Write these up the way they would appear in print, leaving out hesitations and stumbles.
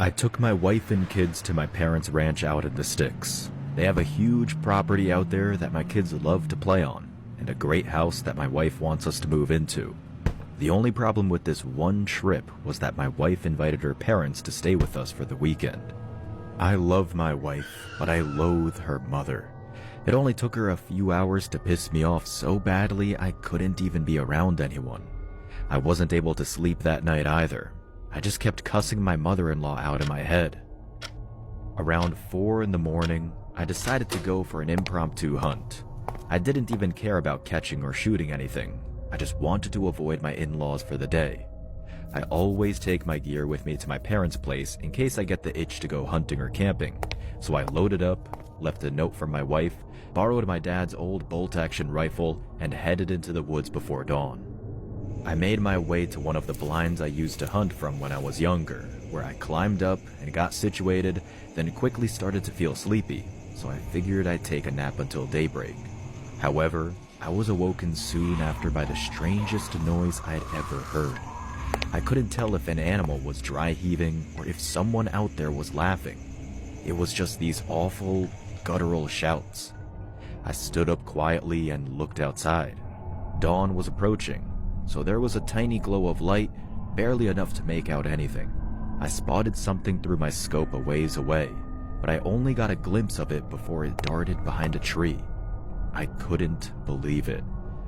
I took my wife and kids to my parents' ranch out in the sticks. They have a huge property out there that my kids love to play on, and a great house that my wife wants us to move into. The only problem with this one trip was that my wife invited her parents to stay with us for the weekend. I love my wife, but I loathe her mother. It only took her a few hours to piss me off so badly I couldn't even be around anyone. I wasn't able to sleep that night either. I just kept cussing my mother-in-law out in my head. Around 4 in the morning, I decided to go for an impromptu hunt. I didn't even care about catching or shooting anything. I just wanted to avoid my in-laws for the day. I always take my gear with me to my parents' place in case I get the itch to go hunting or camping. So I loaded up, left a note from my wife, borrowed my dad's old bolt-action rifle, and headed into the woods before dawn. I made my way to one of the blinds I used to hunt from when I was younger, where I climbed up and got situated, then quickly started to feel sleepy, so I figured I'd take a nap until daybreak. However, I was awoken soon after by the strangest noise I'd ever heard. I couldn't tell if an animal was dry heaving or if someone out there was laughing. It was just these awful, guttural shouts. I stood up quietly and looked outside. Dawn was approaching, so there was a tiny glow of light, barely enough to make out anything. I spotted something through my scope a ways away, but I only got a glimpse of it before it darted behind a tree. I couldn't believe it,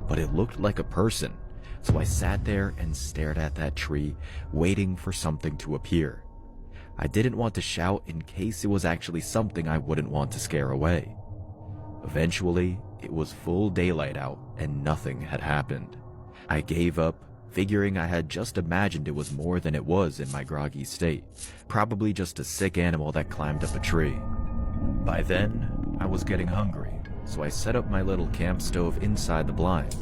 but it looked like a person, so I sat there and stared at that tree, waiting for something to appear. I didn't want to shout in case it was actually something I wouldn't want to scare away. Eventually, it was full daylight out and nothing had happened. I gave up, figuring I had just imagined it was more than it was in my groggy state, probably just a sick animal that climbed up a tree. By then, I was getting hungry, so I set up my little camp stove inside the blind.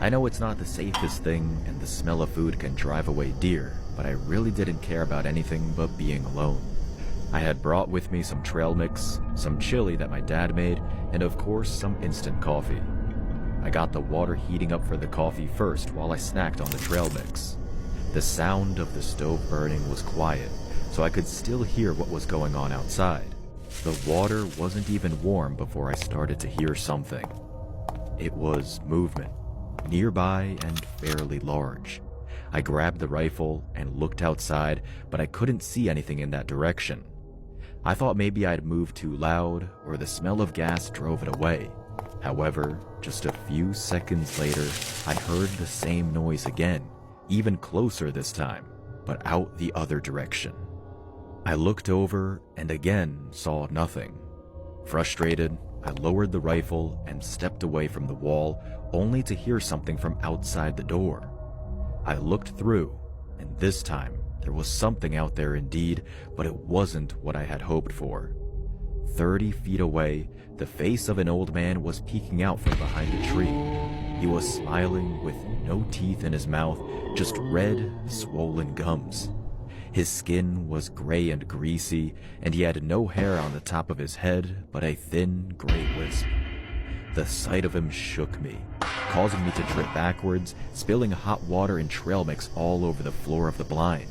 I know it's not the safest thing and the smell of food can drive away deer, but I really didn't care about anything but being alone. I had brought with me some trail mix, some chili that my dad made, and of course some instant coffee. I got the water heating up for the coffee first while I snacked on the trail mix. The sound of the stove burning was quiet, so I could still hear what was going on outside. The water wasn't even warm before I started to hear something. It was movement, nearby and fairly large. I grabbed the rifle and looked outside, but I couldn't see anything in that direction. I thought maybe I'd moved too loud or the smell of gas drove it away. However, just a few seconds later, I heard the same noise again, even closer this time, but out the other direction. I looked over and again saw nothing. Frustrated, I lowered the rifle and stepped away from the wall, only to hear something from outside the door. I looked through, and this time there was something out there indeed, but it wasn't what I had hoped for. 30 feet away, the face of an old man was peeking out from behind a tree. He was smiling with no teeth in his mouth, just red, swollen gums. His skin was gray and greasy, and he had no hair on the top of his head but a thin gray wisp. The sight of him shook me, causing me to trip backwards, spilling hot water and trail mix all over the floor of the blind.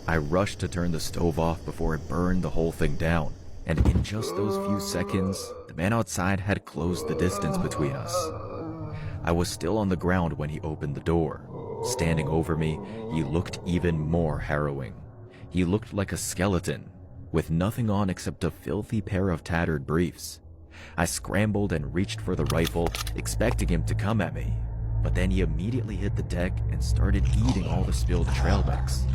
I rushed to turn the stove off before it burned the whole thing down, and in just those few seconds, the man outside had closed the distance between us. I was still on the ground when he opened the door. Standing over me, he looked even more harrowing. He looked like a skeleton, with nothing on except a filthy pair of tattered briefs. I scrambled and reached for the rifle, expecting him to come at me, but then he immediately hit the deck and started eating all the spilled trail mix.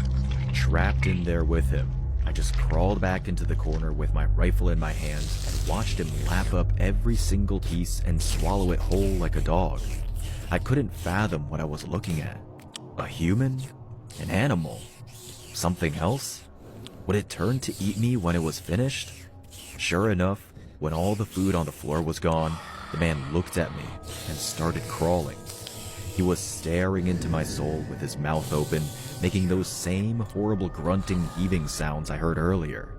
Trapped in there with him, I just crawled back into the corner with my rifle in my hands and watched him lap up every single piece and swallow it whole like a dog. I couldn't fathom what I was looking at. A human? An animal? Something else? Would it turn to eat me when it was finished? Sure enough, when all the food on the floor was gone, the man looked at me and started crawling. He was staring into my soul with his mouth open, making those same horrible grunting, heaving sounds I heard earlier.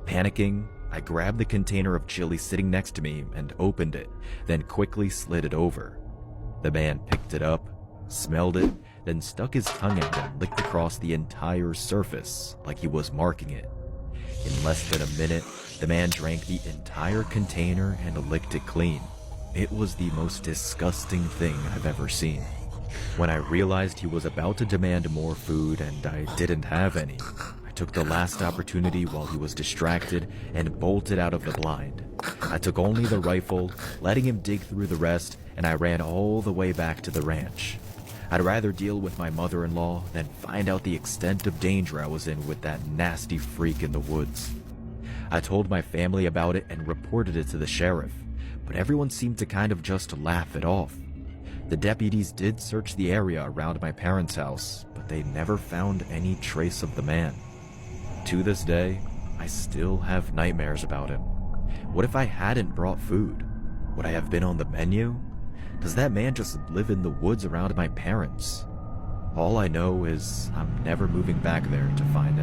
Panicking, I grabbed the container of chili sitting next to me and opened it, then quickly slid it over. The man picked it up, smelled it, then stuck his tongue out and licked across the entire surface like he was marking it. In less than a minute, the man drank the entire container and licked it clean. It was the most disgusting thing I've ever seen. When I realized he was about to demand more food and I didn't have any, I took the last opportunity while he was distracted and bolted out of the blind. I took only the rifle, letting him dig through the rest, and I ran all the way back to the ranch. I'd rather deal with my mother-in-law than find out the extent of danger I was in with that nasty freak in the woods. I told my family about it and reported it to the sheriff, but everyone seemed to kind of just laugh it off. The deputies did search the area around my parents' house, but they never found any trace of the man. To this day, I still have nightmares about him. What if I hadn't brought food? Would I have been on the menu? Does that man just live in the woods around my parents? All I know is I'm never moving back there to find